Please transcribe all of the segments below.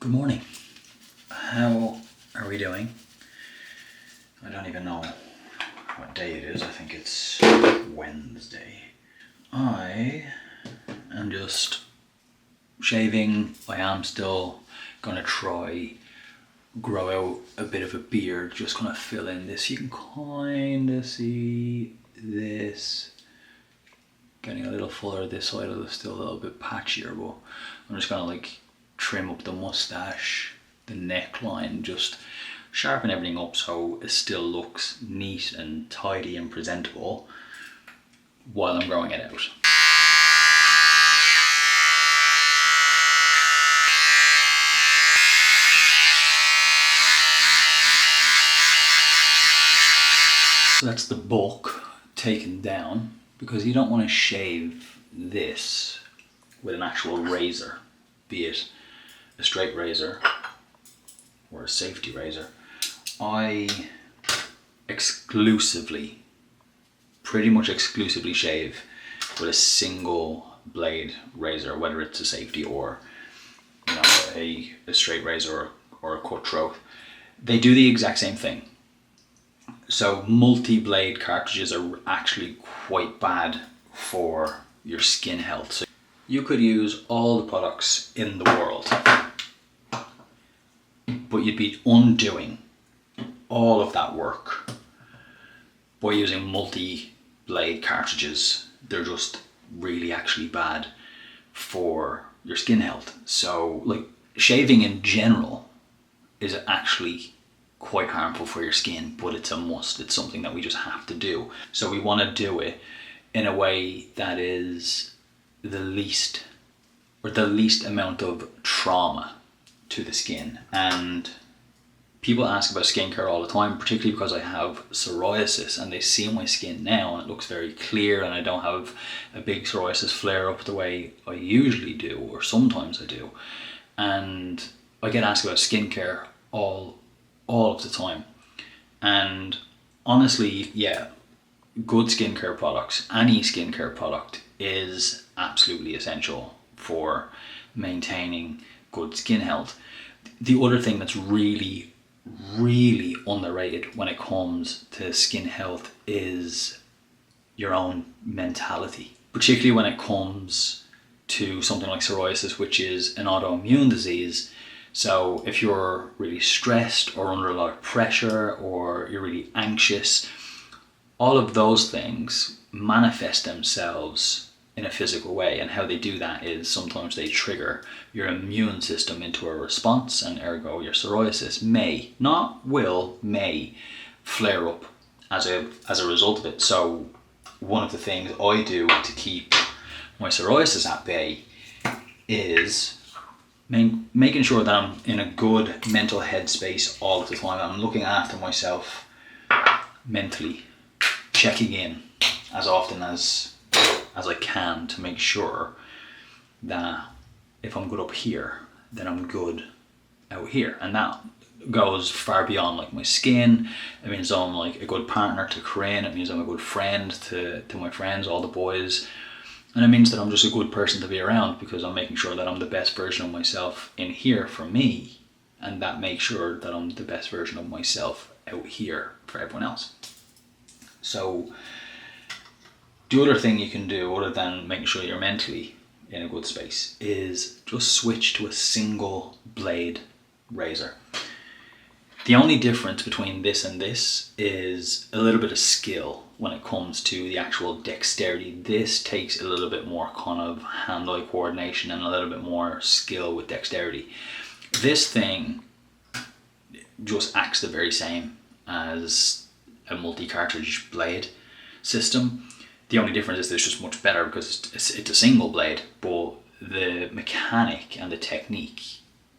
Good morning. How are we doing? I don't even know what day it is. I think it's Wednesday. I am just shaving. I am still gonna try grow out a bit of a beard, just gonna fill in this. You can kinda see this getting a little fuller this side, it's still a little bit patchier, but I'm just gonna trim up the mustache, the neckline, just sharpen everything up so it still looks neat and tidy and presentable while I'm growing it out. So that's the bulk taken down, because you don't want to shave this with an actual razor, be it a straight razor or a safety razor. I pretty much exclusively shave with a single blade razor, whether it's a safety or a straight razor or a cutthroat. They do the exact same thing. So multi-blade cartridges are actually quite bad for your skin health. So you could use all the products in the world, but you'd be undoing all of that work by using multi-blade cartridges. They're just really actually bad for your skin health. So shaving in general is actually quite harmful for your skin, but it's a must. It's something that we just have to do. So we want to do it in a way that is the least amount of trauma to the skin. And people ask about skincare all the time, particularly because I have psoriasis and they see my skin now and it looks very clear and I don't have a big psoriasis flare up the way I usually do, or sometimes I do. And I get asked about skincare all of the time. And honestly, yeah, good skincare products, any skincare product is absolutely essential for maintaining good skin health. The other thing that's really underrated when it comes to skin health is your own mentality, particularly when it comes to something like psoriasis, which is an autoimmune disease. So if you're really stressed or under a lot of pressure or you're really anxious, all of those things manifest themselves in a physical way. And how they do that is sometimes they trigger your immune system into a response, and ergo your psoriasis may flare up as a result of it. So one of the things I do to keep my psoriasis at bay is making sure that I'm in a good mental headspace all of the time. I'm looking after myself mentally, checking in as often as I can to make sure that if I'm good up here, then I'm good out here. And that goes far beyond my skin. It means I'm a good partner to Corinne. It means I'm a good friend to my friends, all the boys. And it means that I'm just a good person to be around, because I'm making sure that I'm the best version of myself in here for me, and that makes sure that I'm the best version of myself out here for everyone else. So the other thing you can do, other than making sure you're mentally in a good space, is just switch to a single blade razor. The only difference between this and this is a little bit of skill when it comes to the actual dexterity. This takes a little bit more kind of hand-eye coordination and a little bit more skill with dexterity. This thing just acts the very same as a multi-cartridge blade system. The only difference is it's just much better because it's a single blade, but the mechanic and the technique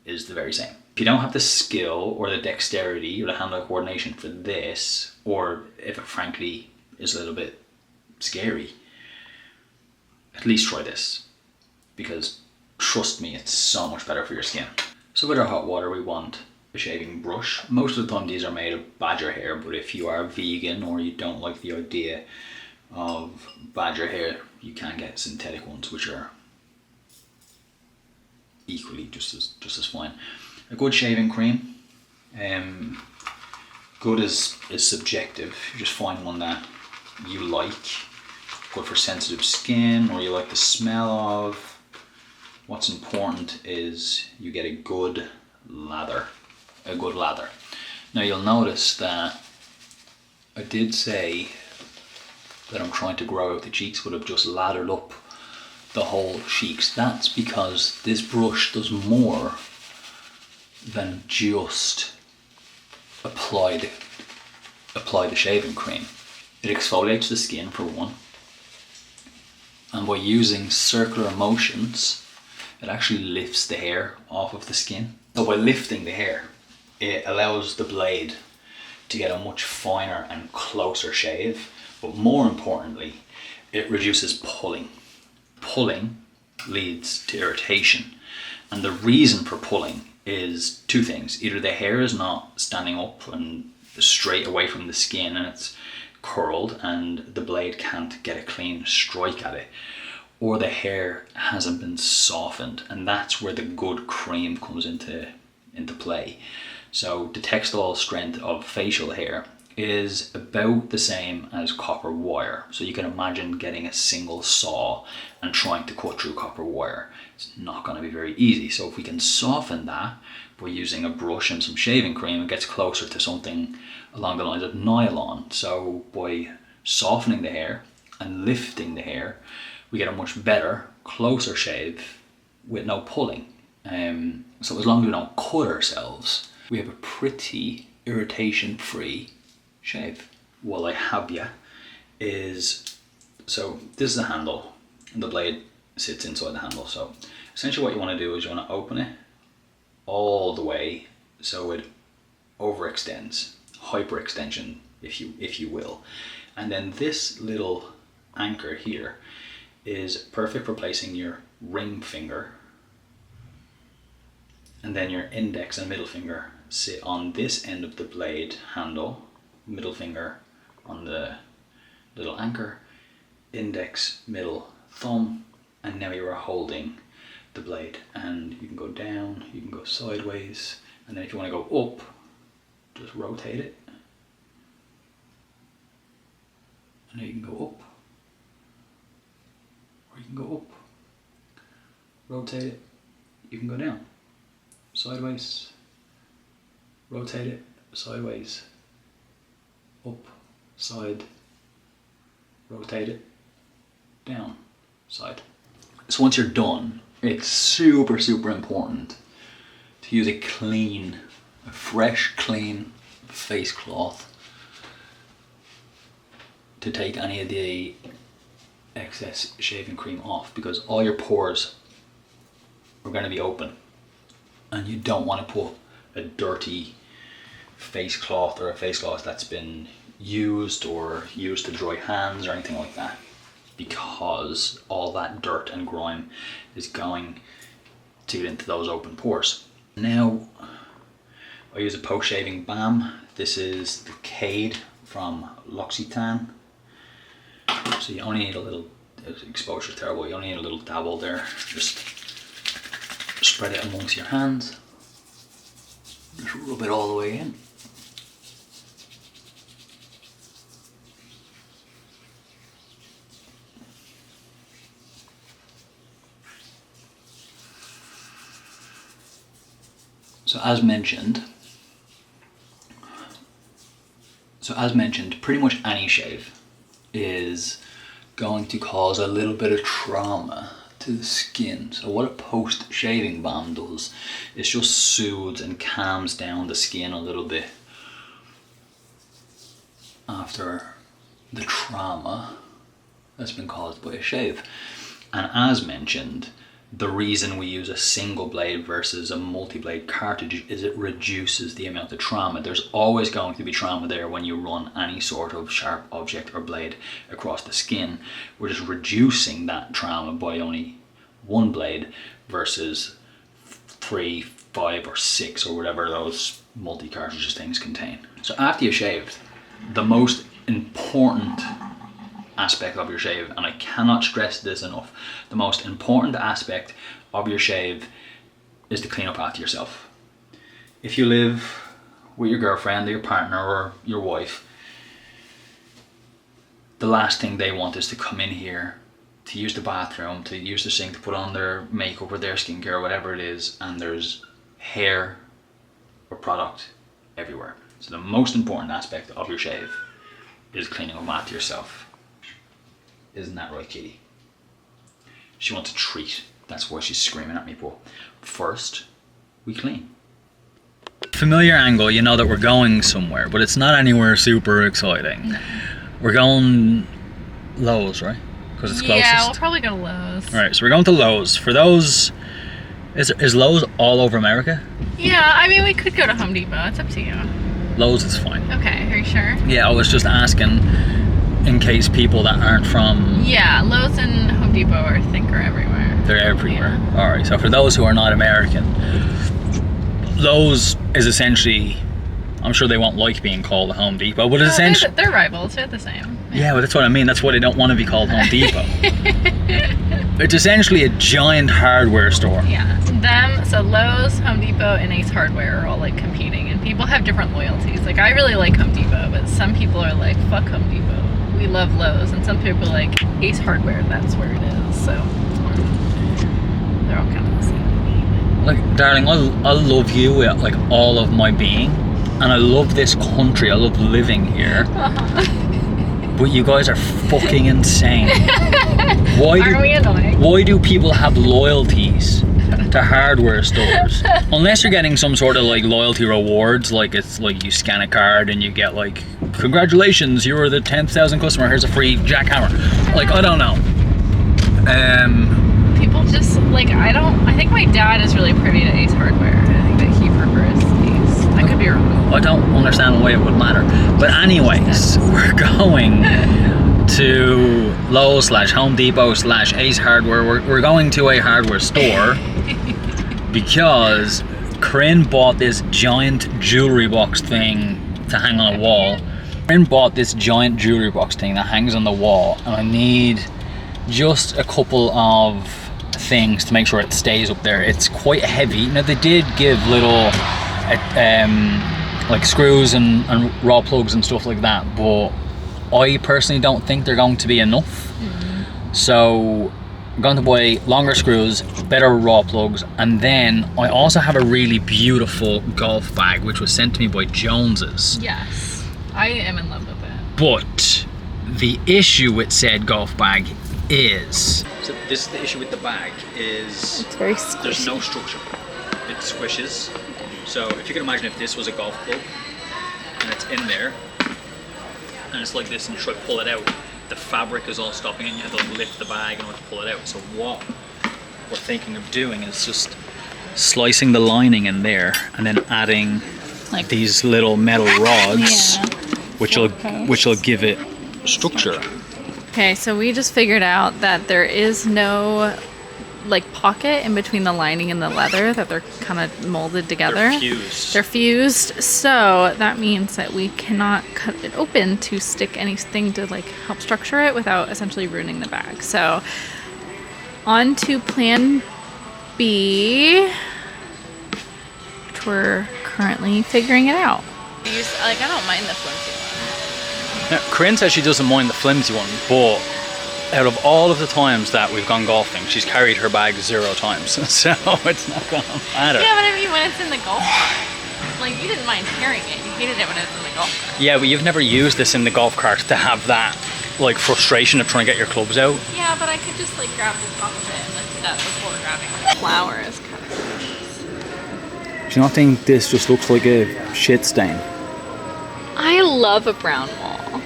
is the very same. If you don't have the skill or the dexterity or the hand-eye coordination for this, or if it frankly is a little bit scary, at least try this, because trust me, it's so much better for your skin. So with our hot water, we want a shaving brush. Most of the time these are made of badger hair, but if you are vegan or you don't like the idea of badger hair, you can get synthetic ones, which are equally just as fine. A good shaving cream. Good is subjective. You just find one that you like, good for sensitive skin, or you like the smell of. What's important is you get a good lather. Now you'll notice that I did say that I'm trying to grow out the cheeks, but I've just lathered up the whole cheeks. That's because this brush does more than just apply the shaving cream. It exfoliates the skin for one, and by using circular motions it actually lifts the hair off of the skin. So by lifting the hair, it allows the blade to get a much finer and closer shave, but more importantly, it reduces pulling. Pulling leads to irritation, and the reason for pulling is two things. Either the hair is not standing up and straight away from the skin and it's curled and the blade can't get a clean strike at it, or the hair hasn't been softened, and that's where the good cream comes into play. So the textile strength of facial hair is about the same as copper wire. So you can imagine getting a single saw and trying to cut through copper wire. It's not going to be very easy. So if we can soften that by using a brush and some shaving cream, it gets closer to something along the lines of nylon. So by softening the hair and lifting the hair, we get a much better, closer shave with no pulling. So as long as we don't cut ourselves, we have a pretty irritation-free shave. What I have you is, so this is the handle and the blade sits inside the handle. So essentially what you want to do is you want to open it all the way so it overextends, hyperextension if you will. And then this little anchor here is perfect for placing your ring finger, and then your index and middle finger sit on this end of the blade handle, middle finger on the little anchor, index, middle, thumb, and now you are holding the blade. And you can go down, you can go sideways, and then if you want to go up, just rotate it, and then you can go up, or you can go up, rotate it, you can go down, sideways, rotate it, sideways, up, side, rotate it, down, side. So once you're done, it's super important to use a fresh, clean face cloth to take any of the excess shaving cream off, because all your pores are going to be open and you don't want to put a dirty face cloth or a face cloth that's been used to dry hands or anything like that, because all that dirt and grime is going to get into those open pores. Now I use a post shaving balm. This is the Cade from L'Occitane. So you only need a little, exposure is terrible, you only need a little dabble there. Just spread it amongst your hands. Just rub it all the way in. So as mentioned, pretty much any shave is going to cause a little bit of trauma to the skin. So what a post shaving balm does is just soothes and calms down the skin a little bit after the trauma that's been caused by a shave. And as mentioned, the reason we use a single blade versus a multi-blade cartridge is it reduces the amount of trauma. There's always going to be trauma there when you run any sort of sharp object or blade across the skin. We're just reducing that trauma by only one blade versus 3, 5 or 6 or whatever those multi-cartridges things contain. So after you've shaved, the most important aspect of your shave, and I cannot stress this enough, the most important aspect of your shave is to clean up after yourself. if you live with your girlfriend or your partner or your wife, the last thing they want is to come in here to use the bathroom, to use the sink, to put on their makeup or their skincare or whatever it is, and there's hair or product everywhere. So the most important aspect of your shave is cleaning up after yourself. Isn't that right, Kitty? She wants a treat. That's why she's screaming at me, but first, we clean. Familiar angle, you know that we're going somewhere, but it's not anywhere super exciting. No. We're going Lowe's, right? Because it's closest. Yeah, we'll probably go to Lowe's. Alright, so we're going to Lowe's. For those, is Lowe's all over America? Yeah, I mean, we could go to Home Depot. It's up to you. Lowe's is fine. Okay, are you sure? Yeah, I was just asking in case people that aren't from... Yeah, Lowe's and Home Depot are everywhere. They're everywhere. Yeah. Alright, so for those who are not American, Lowe's is essentially... I'm sure they won't like being called a Home Depot, but it's essentially... They're rivals, they're the same. Yeah, but that's what I mean. That's why they don't want to be called Home Depot. It's essentially a giant hardware store. Yeah, so Lowe's, Home Depot, and Ace Hardware are all like competing, and people have different loyalties. Like, I really like Home Depot, but some people are like, fuck Home Depot. We love Lowe's, and some people are like, Ace Hardware, that's where it is. So they're all kind of the same to me. Like, darling, I love you with like all of my being, and I love this country. I love living here. But you guys are fucking insane. Are we annoying? Why do people have loyalties to hardware stores? Unless you're getting some sort of like loyalty rewards, like it's like you scan a card and you get like, congratulations, you were the 10,000th customer, here's a free jackhammer. Like, I don't know. People just, like, I think my dad is really privy to Ace Hardware. I think that he prefers Ace. I could be wrong. I don't understand why it would matter. But anyways, we're going to Lowe's / Home Depot / Ace Hardware. We're going to a hardware store because Corinne bought this giant jewelry box thing to hang on a wall. Corinne bought this giant jewelry box thing that hangs on the wall, and I need just a couple of things to make sure it stays up there. It's quite heavy. Now, they did give little like screws and raw plugs and stuff like that, but I personally don't think they're going to be enough. So I'm going to buy longer screws, better raw plugs, and then I also have a really beautiful golf bag which was sent to me by Joneses. Yes, I am in love with it. But the issue with said golf bag is, so this is the issue with the bag, is it's very squishy. There's no structure. It squishes. So if you can imagine if this was a golf club and it's in there and it's like this and you try to pull it out, the fabric is all stopping and you have to like lift the bag in order to pull it out. So what we're thinking of doing is just slicing the lining in there and then adding like these little metal rods, which will give it structure. Okay, so we just figured out that there is no like pocket in between the lining and the leather, that they're kind of molded together. They're fused. So that means that we cannot cut it open to stick anything to like help structure it without essentially ruining the bag. So on to plan B, which we're currently figuring it out. I don't mind the flimsy one. Now, Corinne says she doesn't mind the flimsy one, but out of all of the times that we've gone golfing, she's carried her bag 0 times, so it's not gonna matter. Yeah, but I mean, when it's in the golf cart, like, you didn't mind carrying it, you hated it when it was in the golf cart. Yeah, but you've never used this in the golf cart to have that, like, frustration of trying to get your clubs out. Yeah, but I could just, like, grab the top of it and lift it up before grabbing the flower is kind of gross. Do you not think this just looks like a shit stain? I love a brown wall.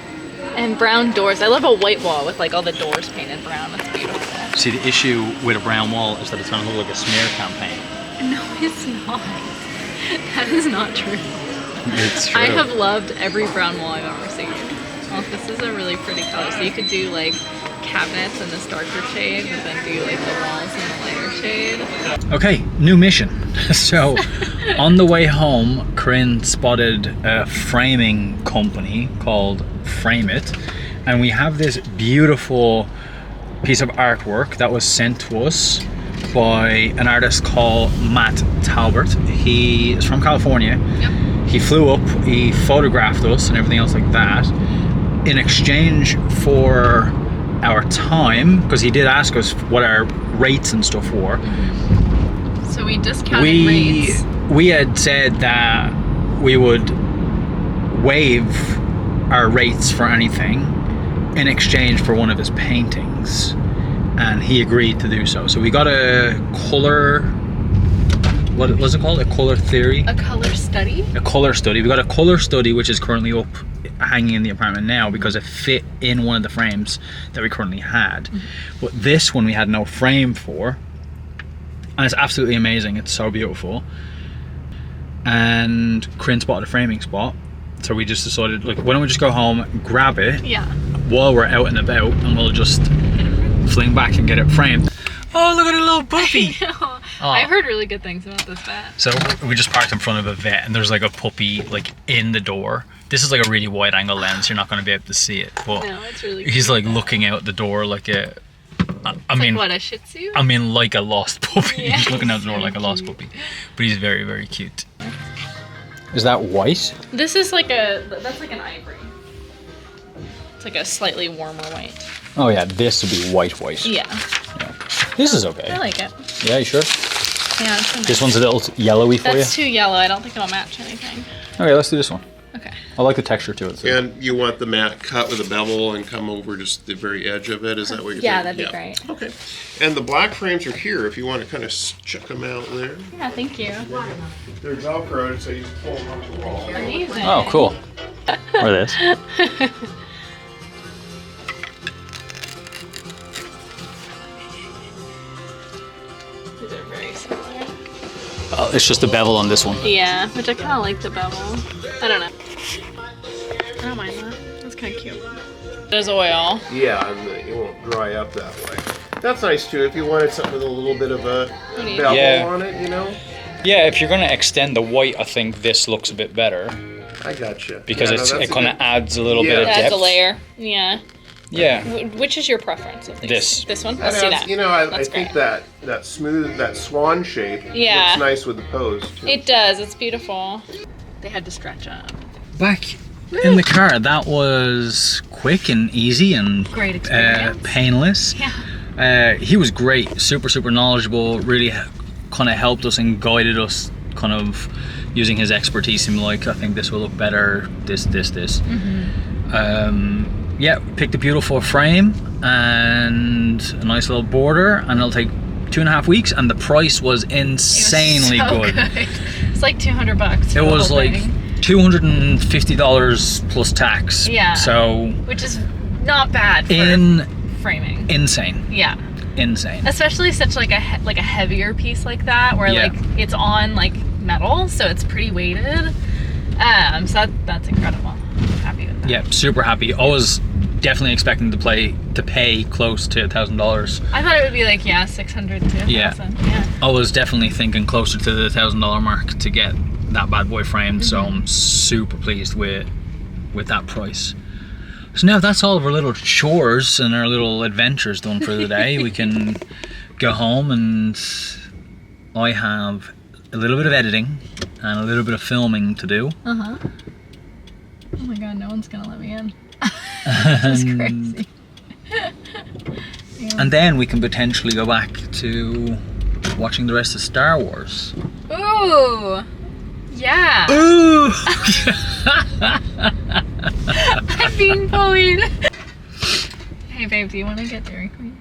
And brown doors. I love a white wall with like all the doors painted brown. That's beautiful. See, the issue with a brown wall is that it's going to look like a smear campaign. No, it's not. That is not true. It's true. I have loved every brown wall I've ever seen. Well, this is a really pretty color. So you could do like cabinets in this darker shade, but then do like the walls in the lighter shade. Okay, new mission. So on the way home, Corinne spotted a framing company called Frame It, and we have this beautiful piece of artwork that was sent to us by an artist called Matt Talbert. He is from California. Yep. He flew up, he photographed us and everything else like that in exchange for our time, because he did ask us what our rates and stuff were. So we discounted rates. We had said that we would waive our rates for anything in exchange for one of his paintings, and he agreed to do so. So we got a color, what was it called? A color theory? A color study? A color study. We got a color study which is currently up, hanging in the apartment now, because it fit in one of the frames that we currently had. But this one we had no frame for, and it's absolutely amazing. It's so beautiful. And Corinne spotted a framing spot, so we just decided, like, why don't we just go home, grab it while we're out and about, and we'll just fling back and get it framed. Oh, look at a little puppy! I know. Oh. I heard really good things about this vet. So we just parked in front of a vet, and there's like a puppy like in the door. This is like a really wide angle lens, you're not going to be able to see it, but no, it's really he's like looking out the door like a, I mean, like what, a Shih Tzu? I mean, like a lost puppy. Yeah, he's looking out the door like a lost puppy, but he's very, very cute. Is that white? This is like that's like an ivory. It's like a slightly warmer white. Oh yeah, this would be white. Yeah. This is okay. I like it. Yeah, you sure? Yeah, it's nice. This one's a little yellowy for you? That's too yellow. I don't think it'll match anything. Okay, let's do this one. Okay. I like the texture to it. So. And you want the mat cut with a bevel and come over just the very edge of it? Is that what you're Yeah, thinking? that'd be great. Okay. And the black frames are here if you want to kind of check them out there. Yeah, thank you. They're Velcroed, so you pull them off the wall. Amazing. Oh, cool. Or this. These are very similar. Oh, it's just a bevel on this one. Yeah, which I kind of like the bevel. I don't know. I don't mind that. That's kind of cute. There's oil. Yeah, and it won't dry up that way. That's nice too if you wanted something with a little bit of a bevel on it, you know? Yeah, if you're going to extend the white, I think this looks a bit better. I gotcha. Because it kind of adds a little bit of It depth. adds a layer. Yeah. Yeah. Which is your preference of these? This one? Let's see that. You know, I think that smooth, that swan shape looks nice with the pose too. It does. It's beautiful. They had to stretch up. Back in the car, that was quick and easy and great experience. Painless. Yeah. He was great, super knowledgeable, really kind of helped us and guided us, kind of using his expertise in like, I think this will look better, this. Yeah, picked a beautiful frame and a nice little border, and it'll take 2.5 weeks, and the price was insanely good. It's like $200. It was like $250 plus tax. Yeah. So. Which is not bad for framing. Insane. Yeah. Insane. Especially such like a heavier piece like that, where like it's on like metal, so it's pretty weighted. So that's incredible. I'm happy with that. Yeah, super happy. I was definitely expecting to pay close to $1,000. I thought it would be like 600 to 1,000. Yeah. I was definitely thinking closer to the $1,000 mark to get that bad boy framed. So I'm super pleased with that price. So now that's all of our little chores and our little adventures done for the day. We can go home, and I have a little bit of editing and a little bit of filming to do. Oh my god, no one's gonna let me in. This is crazy. And then we can potentially go back to watching the rest of Star Wars. Ooh! Yeah! Ooh! I'm being bullied. Hey babe, do you want to get Dairy Queen?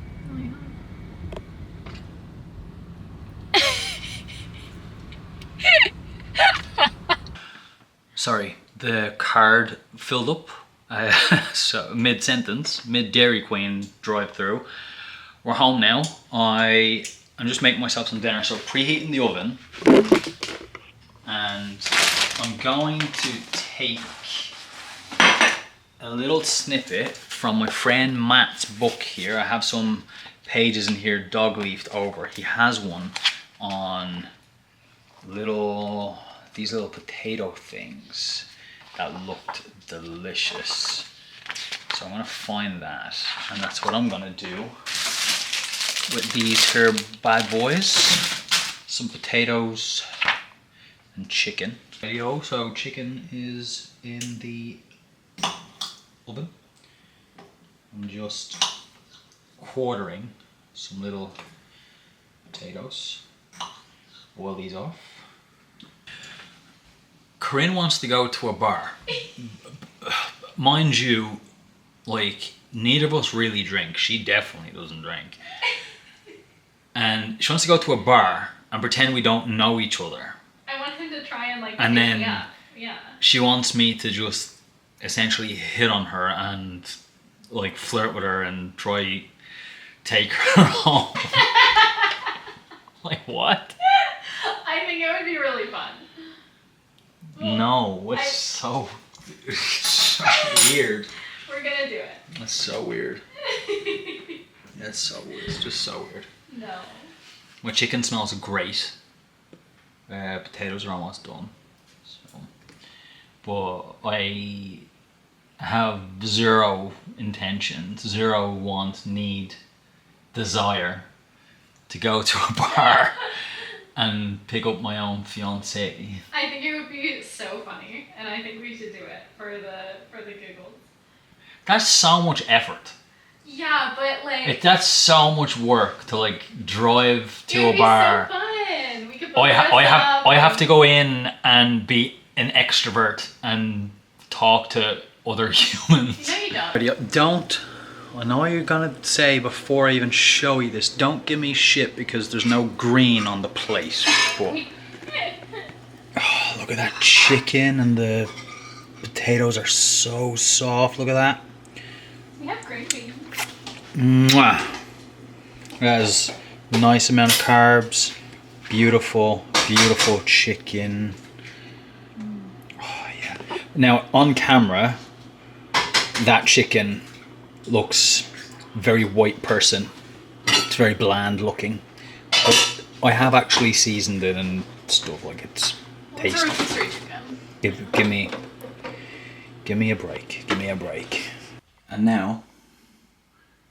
Sorry, the card filled up. So mid-sentence, mid-Dairy Queen drive-through. We're home now. I'm just making myself some dinner, so preheating the oven. And I'm going to take a little snippet from my friend Matt's book here. I have some pages in here dog-leafed over. He has one on these little potato things that looked delicious. So I'm gonna find that, and that's what I'm gonna do with these here bad boys. Some potatoes and chicken. So chicken is in the oven. I'm just quartering some little potatoes. Boil these off. Corinne wants to go to a bar. Mind you, like, neither of us really drink. She definitely doesn't drink. And she wants to go to a bar and pretend we don't know each other. I want him to try and, like, and pick then me up. Yeah. She wants me to just essentially hit on her and, like, flirt with her and try take her home. Like, what? I think it would be really fun. No, it's so weird. We're gonna do it. That's so weird. That's so weird. It's just so weird. No. My chicken smells great. Potatoes are almost done. So, but I have zero intentions, zero want, need, desire to go to a bar and pick up my own fiancée. I think it would be so funny, and I think we should do it for the giggles. That's so much effort. Yeah, but like That's so much work to like drive to a bar. So fun. We could I have to go in and be an extrovert and talk to other humans. No, you Don't. I know you're gonna say before I even show you this. Don't give me shit because there's no green on the plate. But, oh, look at that chicken and the potatoes are so soft. Look at that. We have green beans. Mwah. That is a nice amount of carbs. Beautiful, beautiful chicken. Oh yeah. Now on camera, that chicken looks very white person. It's very bland looking. But I have actually seasoned it and stuff, like it's tasty. Give me a break. Give me a break. And now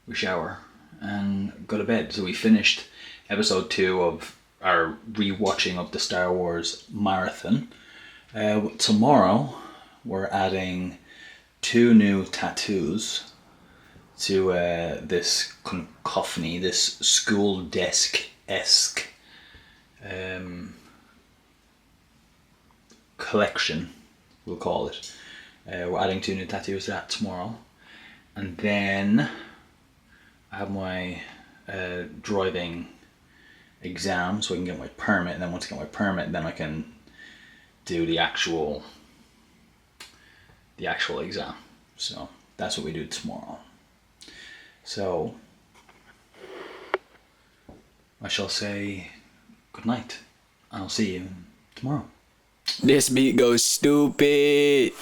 we shower and go to bed. So we finished episode 2 of our rewatching of the Star Wars marathon. Tomorrow we're adding 2 new tattoos to this cacophony, this school desk-esque collection, we'll call it. We're adding 2 new tattoos to that tomorrow. And then I have my driving exam so I can get my permit, and then once I get my permit then I can do the actual exam. So that's what we do tomorrow. So I shall say good night and I'll see you tomorrow. This beat goes stupid.